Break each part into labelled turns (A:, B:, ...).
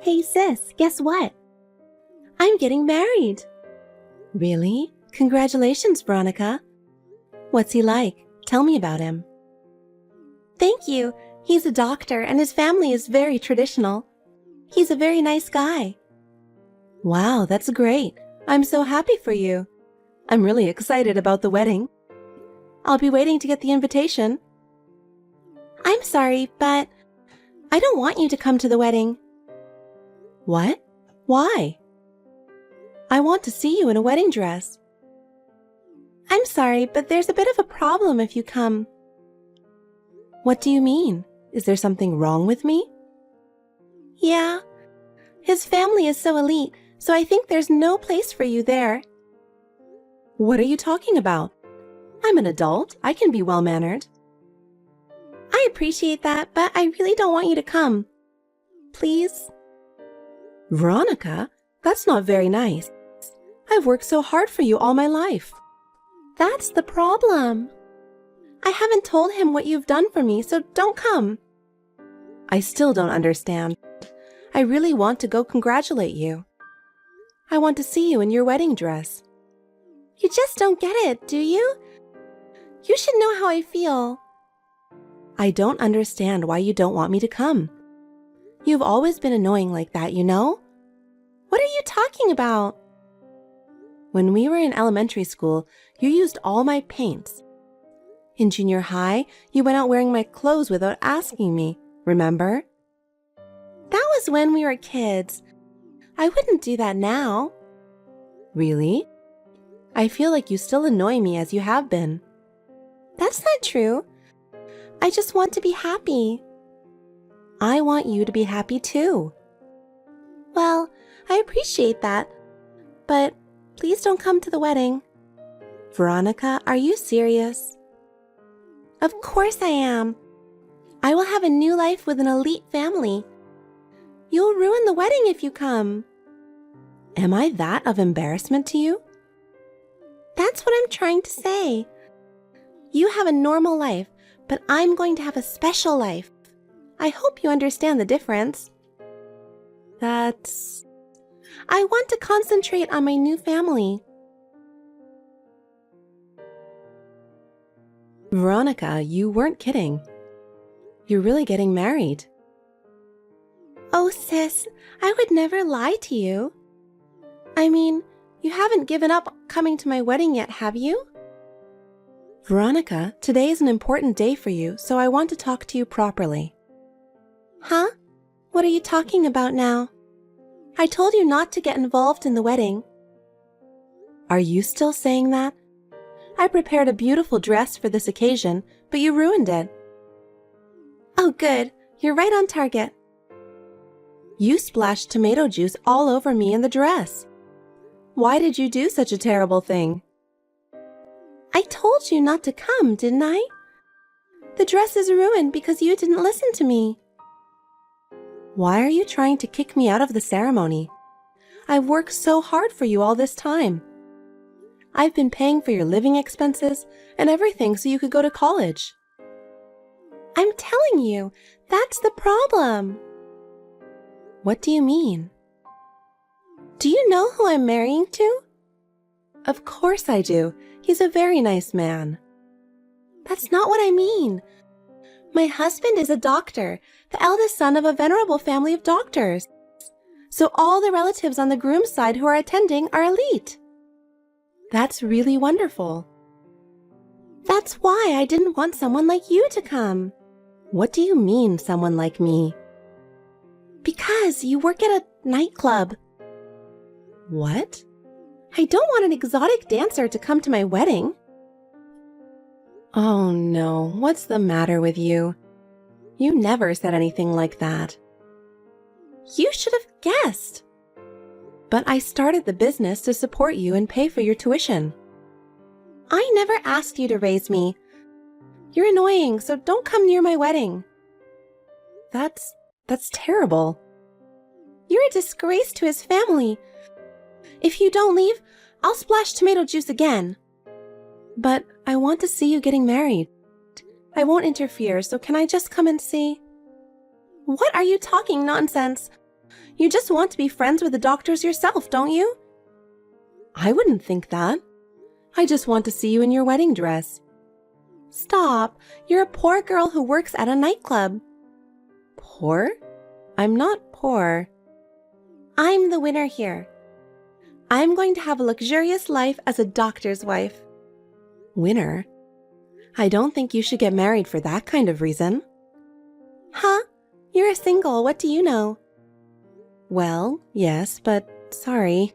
A: Hey sis, guess what? I'm getting married. Really? Congratulations, Veronica. What's he like? Tell me about him. Thank you. He's a doctor and his family is very traditional. He's a very nice guy. Wow, that's great. I'm so happy for you. I'm really excited about the wedding. I'll be waiting to get the invitation. I'm sorry, but I don't want you to come to the wedding. What? Why? I want to see you in a wedding dress. I'm sorry, but there's a bit of a problem if you come. What do you mean? Is there something wrong with me? Yeah. His family is so elite, so I think there's no place for you there. What are you talking about? I'm an adult. I can be well-mannered. I appreciate that, but I really don't want you to come. Please? Veronica, that's not very nice. I've worked so hard for you all my life. That's the problem. I haven't told him what you've done for me, so don't come. I still don't understand. I really want to go congratulate you. I want to see you in your wedding dress. You just don't get it, do you? You should know how I feel. I don't understand why you don't want me to come. You've always been annoying like that, you know? What are you talking about? When we were in elementary school, you used all my paints. In junior high, you went out wearing my clothes without asking me, remember? That was when we were kids. I wouldn't do that now. Really? I feel like you still annoy me as you have been. That's not true. I just want to be happy. I want you to be happy too. Well, I appreciate that, but please don't come to the wedding. Veronica, are you serious? Of course I am. I will have a new life with an elite family. You'll ruin the wedding if you come. Am I that of embarrassment to you? That's what I'm trying to say. You have a normal life, but I'm going to have a special life. I hope you understand the difference. I want to concentrate on my new family. Veronica, you weren't kidding. You're really getting married. Oh, sis, I would never lie to you. I mean, you haven't given up coming to my wedding yet, have you? Veronica, today is an important day for you, so I want to talk to you properly. Huh? What are you talking about now? I told you not to get involved in the wedding. Are you still saying that? I prepared a beautiful dress for this occasion, but you ruined it. Oh, good. You're right on target. You splashed tomato juice all over me in the dress. Why did you do such a terrible thing? I told you not to come, didn't I? The dress is ruined because you didn't listen to me. Why are you trying to kick me out of the ceremony? I've worked so hard for you all this time. I've been paying for your living expenses and everything so you could go to college. I'm telling you, that's the problem. What do you mean? Do you know who I'm marrying to? Of course I do. He's a very nice man. That's not what I mean. My husband is a doctor, the eldest son of a venerable family of doctors. So all the relatives on the groom's side who are attending are elite. That's really wonderful. That's why I didn't want someone like you to come. What do you mean, someone like me? Because you work at a nightclub. What? I don't want an exotic dancer to come to my wedding. Oh no, what's the matter with you? You never said anything like that. You should have guessed. But I started the business to support you and pay for your tuition. I never asked you to raise me. You're annoying, so don't come near my wedding. That's terrible. You're a disgrace to his family. If you don't leave, I'll splash tomato juice again. But I want to see you getting married. I won't interfere, so can I just come and see? What are you talking nonsense? You just want to be friends with the doctors yourself, don't you? I wouldn't think that. I just want to see you in your wedding dress. Stop. You're a poor girl who works at a nightclub. Poor? I'm not poor. I'm the winner here. I'm going to have a luxurious life as a doctor's wife. Winner? I don't think you should get married for that kind of reason. Huh? You're a single, what do you know? Well, yes, but sorry.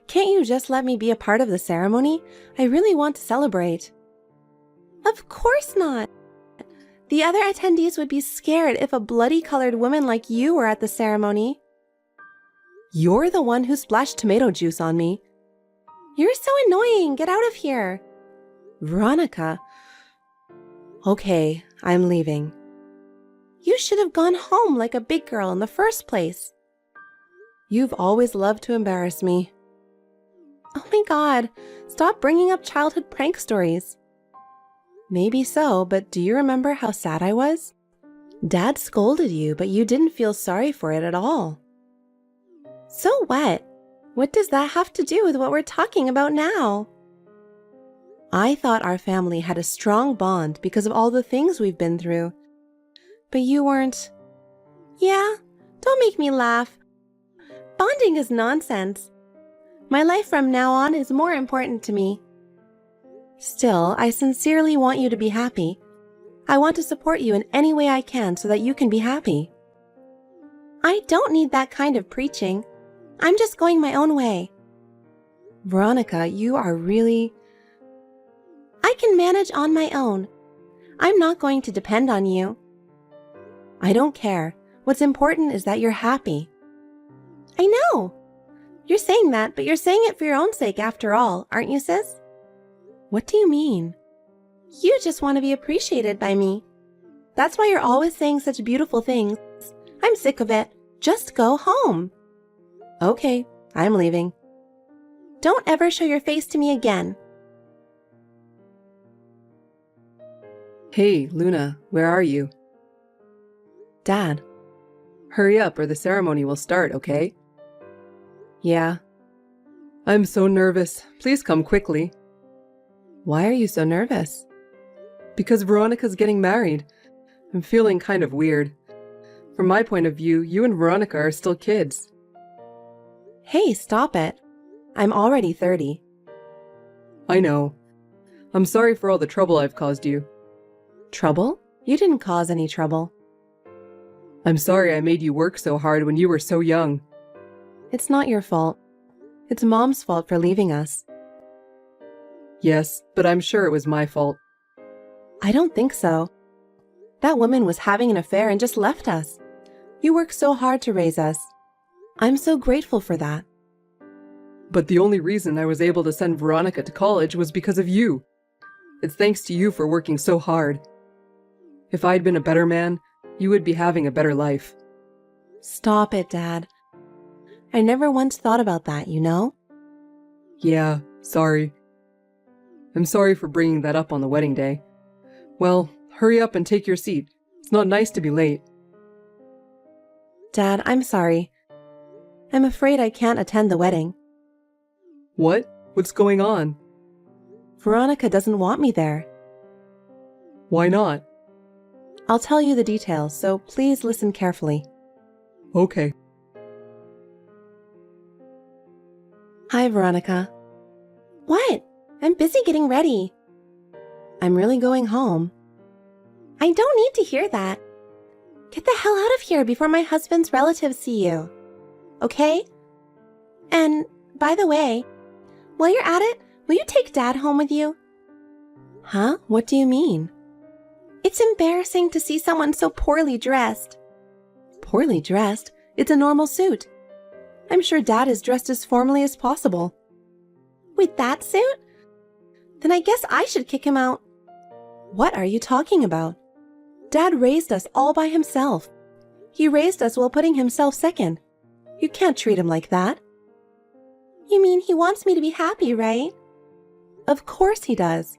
A: Can't you just let me be a part of the ceremony? I really want to celebrate. Of course not. The other attendees would be scared if a bloody-colored woman like you were at the ceremony. You're the one who splashed tomato juice on me. You're so annoying. Get out of here. Veronica. Okay, I'm leaving. You should have gone home like a big girl in the first place. You've always loved to embarrass me. Oh my God, stop bringing up childhood prank stories. Maybe so, but do you remember how sad I was? Dad scolded you, but you didn't feel sorry for it at all. So what? What does that have to do with what we're talking about now? I thought our family had a strong bond because of all the things we've been through. But you weren't. Yeah, don't make me laugh. Bonding is nonsense. My life from now on is more important to me. Still, I sincerely want you to be happy. I want to support you in any way I can so that you can be happy. I don't need that kind of preaching. I'm just going my own way. Veronica, you are really... I can manage on my own. I'm not going to depend on you. I don't care. What's important is that you're happy. I know. You're saying that, but you're saying it for your own sake after all, aren't you, sis? What do you mean? You just want to be appreciated by me. That's why you're always saying such beautiful things. I'm sick of it. Just go home. Okay, I'm leaving. Don't ever show your face to me again.
B: Hey, Luna, where are you?
A: Dad.
B: Hurry up or the ceremony will start, okay?
A: Yeah.
B: I'm so nervous. Please come quickly.
A: Why are you so nervous?
B: Because Veronica's getting married. I'm feeling kind of weird. From my point of view, you and Veronica are still kids.
A: Hey, stop it. I'm already 30.
B: I know. I'm sorry for all the trouble I've caused you.
A: Trouble? You didn't cause any trouble.
B: I'm sorry I made you work so hard when you were so young.
A: It's not your fault. It's Mom's fault for leaving us.
B: Yes, but I'm sure it was my fault.
A: I don't think so. That woman was having an affair and just left us. You worked so hard to raise us. I'm so grateful for that.
B: But the only reason I was able to send Veronica to college was because of you. It's thanks to you for working so hard. If I'd been a better man, you would be having a better life.
A: Stop it, Dad. I never once thought about that, you know?
B: Yeah, sorry. I'm sorry for bringing that up on the wedding day. Well, hurry up and take your seat. It's not nice to be late.
A: Dad, I'm sorry. I'm afraid I can't attend the wedding.
B: What? What's going on?
A: Veronica doesn't want me there.
B: Why not?
A: I'll tell you the details, so please listen carefully.
B: Okay.
A: Hi, Veronica. What? I'm busy getting ready. I'm really going home. I don't need to hear that. Get the hell out of here before my husband's relatives see you. Okay? And, by the way, while you're at it, will you take Dad home with you? Huh? What do you mean? It's embarrassing to see someone so poorly dressed. Poorly dressed? It's a normal suit. I'm sure Dad is dressed as formally as possible. With that suit? Then I guess I should kick him out. What are you talking about? Dad raised us all by himself. He raised us while putting himself second. You can't treat him like that. You mean he wants me to be happy, right? Of course he does.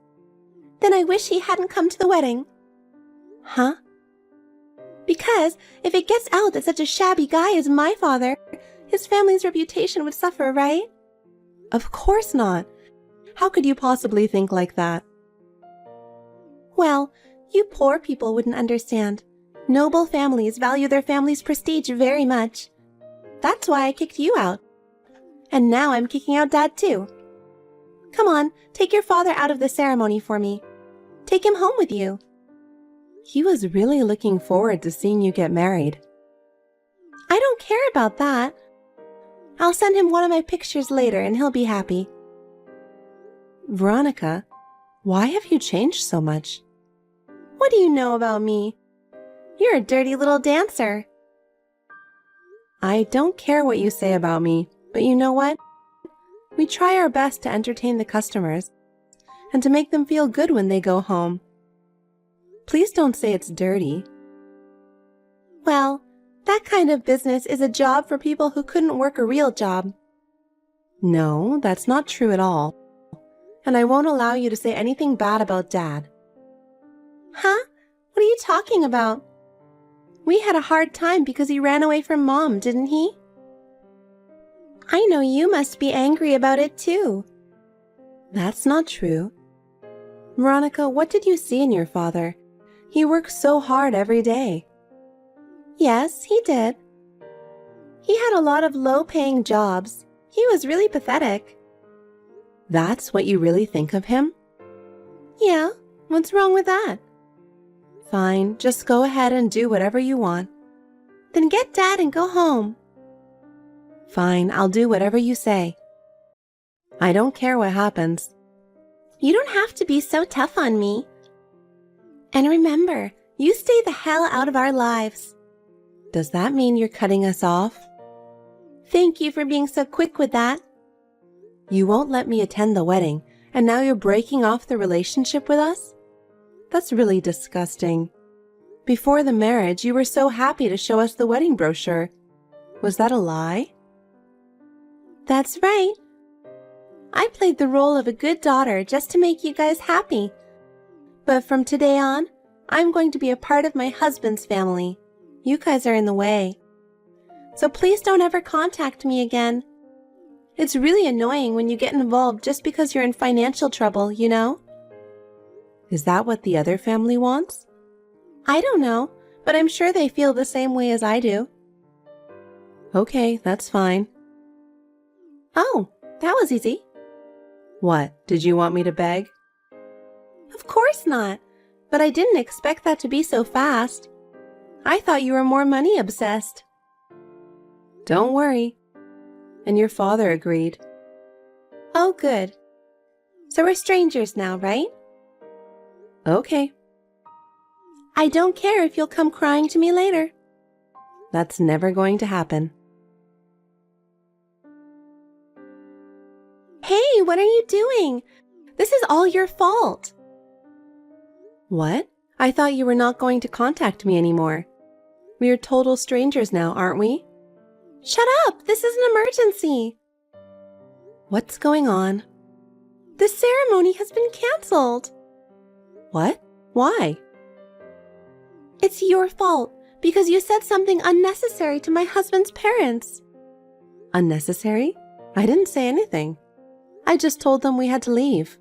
A: Then I wish he hadn't come to the wedding. Huh? Because if it gets out that such a shabby guy is my father, his family's reputation would suffer, right? Of course not. How could you possibly think like that? Well, you poor people wouldn't understand. Noble families value their family's prestige very much. That's why I kicked you out. And now I'm kicking out Dad too. Come on, take your father out of the ceremony for me. Take him home with you. He was really looking forward to seeing you get married. I don't care about that. I'll send him one of my pictures later and he'll be happy. Veronica, why have you changed so much? What do you know about me? You're a dirty little dancer. I don't care what you say about me, but you know what? We try our best to entertain the customers and to make them feel good when they go home. Please don't say it's dirty. Well, that kind of business is a job for people who couldn't work a real job. No, that's not true at all. And I won't allow you to say anything bad about Dad. Huh? What are you talking about? We had a hard time because he ran away from Mom, didn't he? I know you must be angry about it too. That's not true. Veronica, what did you see in your father? He works so hard every day. Yes, he did. He had a lot of low-paying jobs. He was really pathetic. That's what you really think of him? Yeah, what's wrong with that? Fine, just go ahead and do whatever you want. Then get Dad and go home. Fine, I'll do whatever you say. I don't care what happens. You don't have to be so tough on me. And remember, you stay the hell out of our lives. Does that mean you're cutting us off? Thank you for being so quick with that. You won't let me attend the wedding, and now you're breaking off the relationship with us? That's really disgusting. Before the marriage, you were so happy to show us the wedding brochure. Was that a lie? That's right. I played the role of a good daughter just to make you guys happy. But from today on, I'm going to be a part of my husband's family. You guys are in the way. So please don't ever contact me again. It's really annoying when you get involved just because you're in financial trouble, you know? Is that what the other family wants? I don't know, but I'm sure they feel the same way as I do. Okay, that's fine. Oh, that was easy. What, did you want me to beg? Of course not, but I didn't expect that to be so fast. I thought you were more money obsessed. Don't worry. And your father agreed. Oh, good. So we're strangers now, right? Okay. I don't care if you'll come crying to me later. That's never going to happen. Hey, what are you doing? This is all your fault. What? I thought you were not going to contact me anymore. We are total strangers now, aren't we? Shut up! This is an emergency! What's going on? The ceremony has been canceled. What? Why? It's your fault, because you said something unnecessary to my husband's parents. Unnecessary? I didn't say anything. I just told them we had to leave.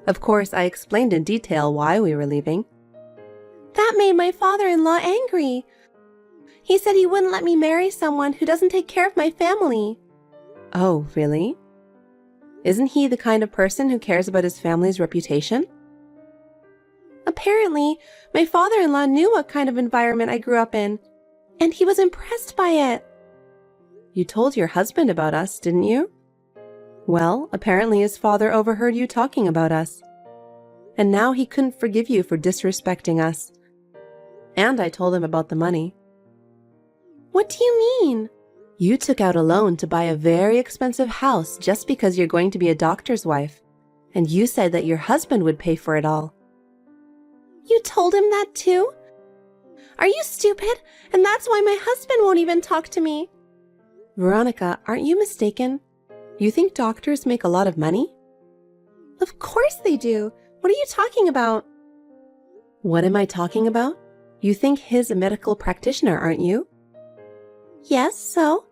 A: Of course, I explained in detail why we were leaving. That made my father-in-law angry. He said he wouldn't let me marry someone who doesn't take care of my family. Oh, really? Isn't he the kind of person who cares about his family's reputation? Apparently, my father-in-law knew what kind of environment I grew up in, and he was impressed by it. You told your husband about us, didn't you? Well, apparently his father overheard you talking about us. And now he couldn't forgive you for disrespecting us. And I told him about the money. What do you mean? You took out a loan to buy a very expensive house just because you're going to be a doctor's wife. And you said that your husband would pay for it all. You told him that too? Are you stupid? And that's why my husband won't even talk to me. Veronica, aren't you mistaken? You think doctors make a lot of money? Of course they do. What are you talking about? What am I talking about? You think he's a medical practitioner, aren't you? Yes, so?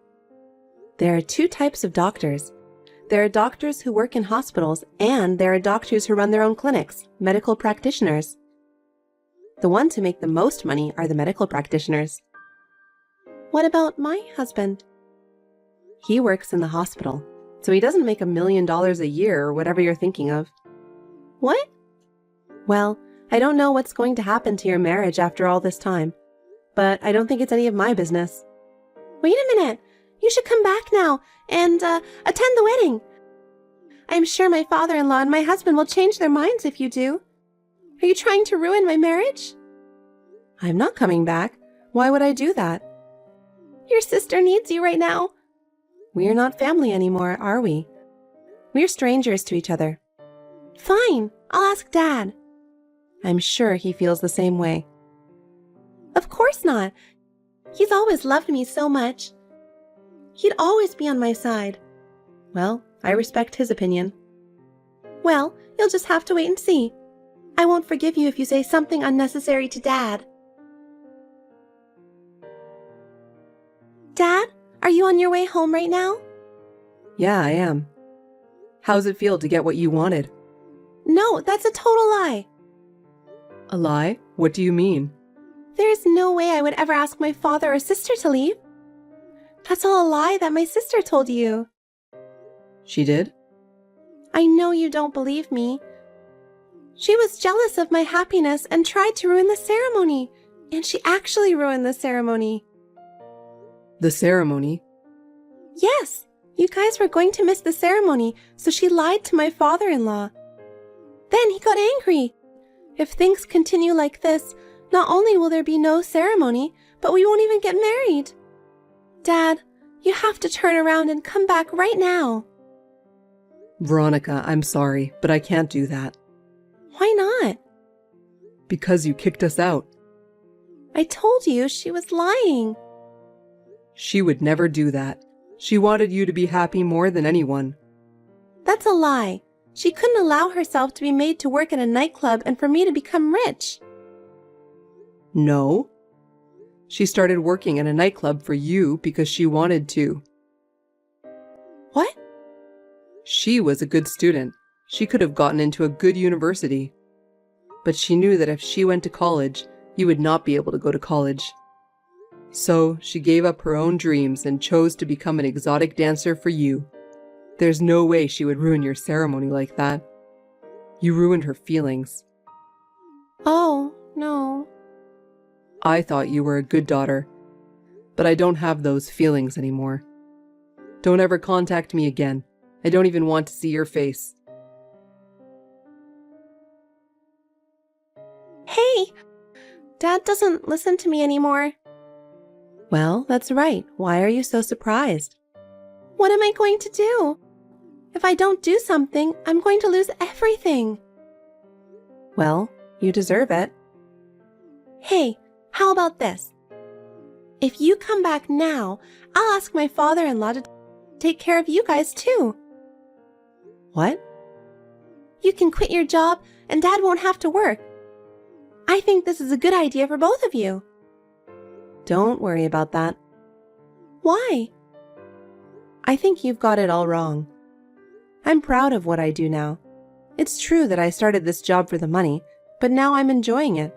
A: There are two types of doctors. There are doctors who work in hospitals, and there are doctors who run their own clinics, medical practitioners. The ones who make the most money are the medical practitioners. What about my husband? He works in the hospital, so he doesn't make $1 million a year or whatever you're thinking of. What? Well, I don't know what's going to happen to your marriage after all this time, but I don't think it's any of my business. Wait a minute! You should come back now and attend the wedding. I'm sure my father-in-law and my husband will change their minds if you do. Are you trying to ruin my marriage? I'm not coming back. Why would I do that? Your sister needs you right now. We're not family anymore, are we? We're strangers to each other. Fine, I'll ask Dad. I'm sure he feels the same way. Of course not. He's always loved me so much. He'd always be on my side. Well, I respect his opinion. Well, you'll just have to wait and see. I won't forgive you if you say something unnecessary to Dad. Dad, are you on your way home right now?
B: Yeah, I am. How's it feel to get what you wanted?
A: No, that's a total lie.
B: A lie? What do you mean?
A: There's no way I would ever ask my father or sister to leave. That's all a lie that my sister told you.
B: She did?
A: I know you don't believe me. She was jealous of my happiness and tried to ruin the ceremony. And she actually ruined the ceremony.
B: The ceremony?
A: Yes, you guys were going to miss the ceremony, so she lied to my father-in-law. Then he got angry. If things continue like this, not only will there be no ceremony, but we won't even get married. Dad, you have to turn around and come back right now.
B: Veronica, I'm sorry, but I can't do that.
A: Why not?
B: Because you kicked us out.
A: I told you she was lying.
B: She would never do that. She wanted you to be happy more than anyone.
A: That's a lie. She couldn't allow herself to be made to work in a nightclub and for me to become rich.
B: No. She started working in a nightclub for you because she wanted to.
A: What?
B: She was a good student. She could have gotten into a good university. But she knew that if she went to college, you would not be able to go to college. So she gave up her own dreams and chose to become an exotic dancer for you. There's no way she would ruin your ceremony like that. You ruined her feelings.
A: Oh, no.
B: I thought you were a good daughter, but I don't have those feelings anymore. Don't ever contact me again. I don't even want to see your face.
A: Hey! Dad doesn't listen to me anymore. Well, that's right. Why are you so surprised? What am I going to do? If I don't do something, I'm going to lose everything. Well, you deserve it. Hey, how about this? If you come back now, I'll ask my father-in-law to take care of you guys too. What? You can quit your job and Dad won't have to work. I think this is a good idea for both of you. Don't worry about that. Why? I think you've got it all wrong. I'm proud of what I do now. It's true that I started this job for the money, but now I'm enjoying it.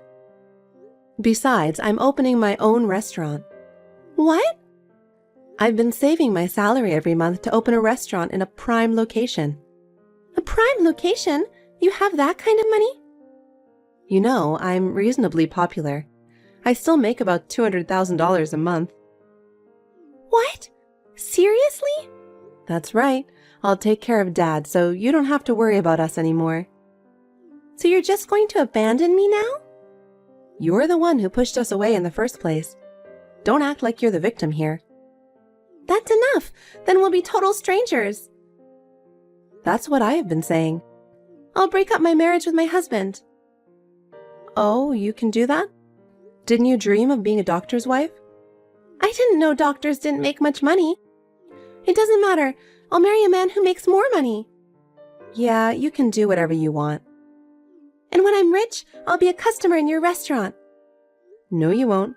A: Besides, I'm opening my own restaurant. What? I've been saving my salary every month to open a restaurant in a prime location. A prime location? You have that kind of money? You know, I'm reasonably popular. I still make about $200,000 a month. What? Seriously? That's right. I'll take care of Dad, so you don't have to worry about us anymore. So you're just going to abandon me now? You're the one who pushed us away in the first place. Don't act like you're the victim here. That's enough. Then we'll be total strangers. That's what I have been saying. I'll break up my marriage with my husband. Oh, you can do that? Didn't you dream of being a doctor's wife? I didn't know doctors didn't make much money. It doesn't matter. I'll marry a man who makes more money. Yeah, you can do whatever you want. And when I'm rich, I'll be a customer in your restaurant. No, you won't.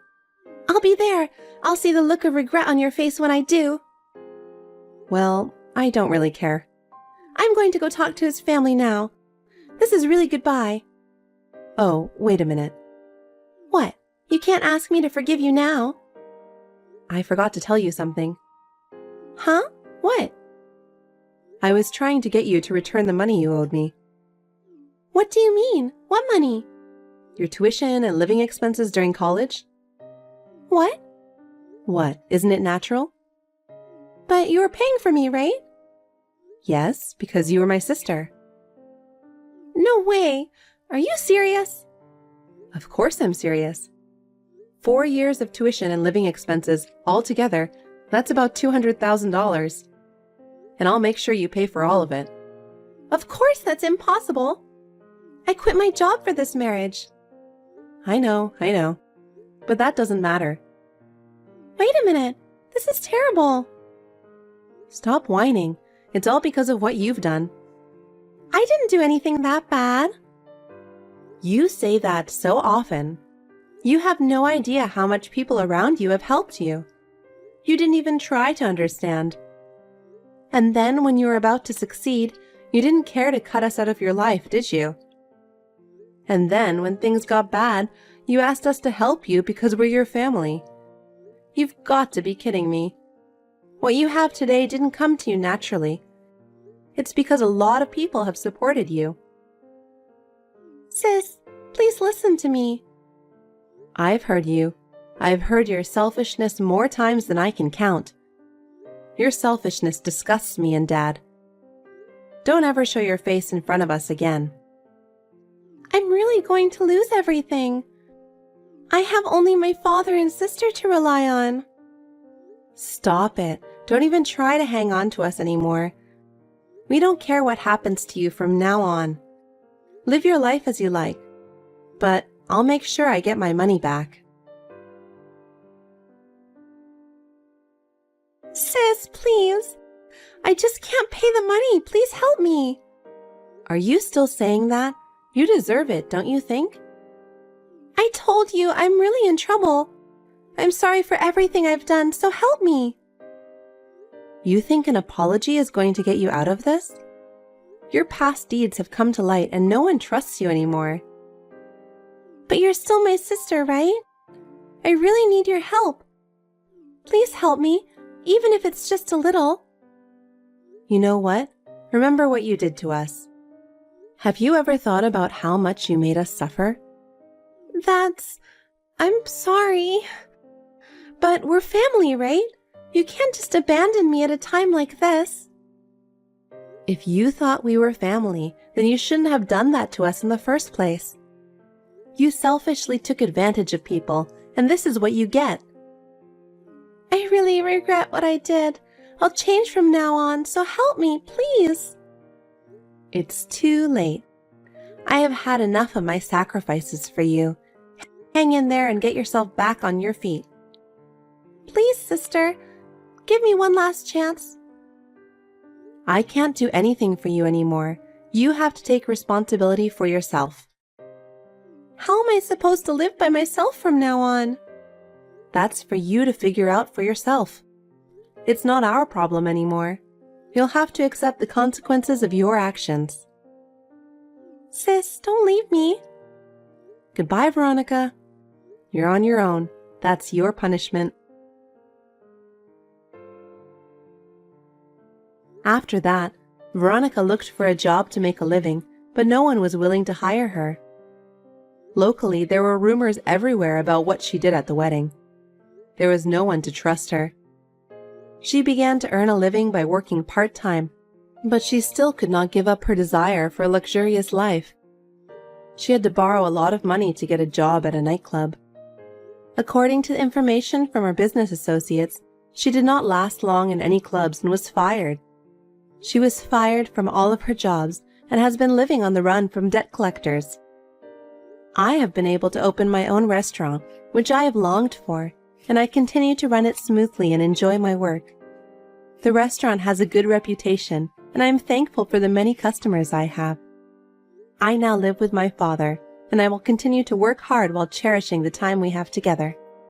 A: I'll be there. I'll see the look of regret on your face when I do. Well, I don't really care. I'm going to go talk to his family now. This is really goodbye. Oh, wait a minute. What? You can't ask me to forgive you now. I forgot to tell you something. Huh? What? I was trying to get you to return the money you owed me. What do you mean? What money? Your tuition and living expenses during college? What? What, isn't it natural? But you were paying for me, right? Yes, because you were my sister. No way! Are you serious? Of course I'm serious. 4 years of tuition and living expenses altogether, that's about $200,000. And I'll make sure you pay for all of it. Of course that's impossible. I quit my job for this marriage. I know. But that doesn't matter. Wait a minute. This is terrible. Stop whining. It's all because of what you've done. I didn't do anything that bad. You say that so often. You have no idea how much people around you have helped you. You didn't even try to understand. And then when you were about to succeed, you didn't care to cut us out of your life, did you? And then when things got bad, you asked us to help you because we're your family. You've got to be kidding me. What you have today didn't come to you naturally. It's because a lot of people have supported you. Sis, please listen to me. I've heard you. I've heard your selfishness more times than I can count. Your selfishness disgusts me and Dad. Don't ever show your face in front of us again. I'm really going to lose everything. I have only my father and sister to rely on. Stop it. Don't even try to hang on to us anymore. We don't care what happens to you from now on. Live your life as you like. But I'll make sure I get my money back. Sis, please. I just can't pay the money. Please help me. Are you still saying that? You deserve it, don't you think? I told you I'm really in trouble. I'm sorry for everything I've done, so help me. You think an apology is going to get you out of this? Your past deeds have come to light and no one trusts you anymore. But you're still my sister, right? I really need your help. Please help me, even if it's just a little. You know what? Remember what you did to us. Have you ever thought about how much you made us suffer? I'm sorry. But we're family, right? You can't just abandon me at a time like this. If you thought we were family, then you shouldn't have done that to us in the first place. You selfishly took advantage of people, and this is what you get. I really regret what I did. I'll change from now on, so help me, please. It's too late. I have had enough of my sacrifices for you. Hang in there and get yourself back on your feet. Please, sister, give me one last chance. I can't do anything for you anymore. You have to take responsibility for yourself. How am I supposed to live by myself from now on? That's for you to figure out for yourself. It's not our problem anymore. You'll have to accept the consequences of your actions. Sis, don't leave me. Goodbye, Veronica. You're on your own. That's your punishment. After that, Veronica looked for a job to make a living, but no one was willing to hire her. Locally, there were rumors everywhere about what she did at the wedding. There was no one to trust her. She began to earn a living by working part-time, but she still could not give up her desire for a luxurious life. She had to borrow a lot of money to get a job at a nightclub. According to information from her business associates, she did not last long in any clubs and was fired. She was fired from all of her jobs and has been living on the run from debt collectors. I have been able to open my own restaurant, which I have longed for, and I continue to run it smoothly and enjoy my work. The restaurant has a good reputation, and I am thankful for the many customers I have. I now live with my father, and I will continue to work hard while cherishing the time we have together.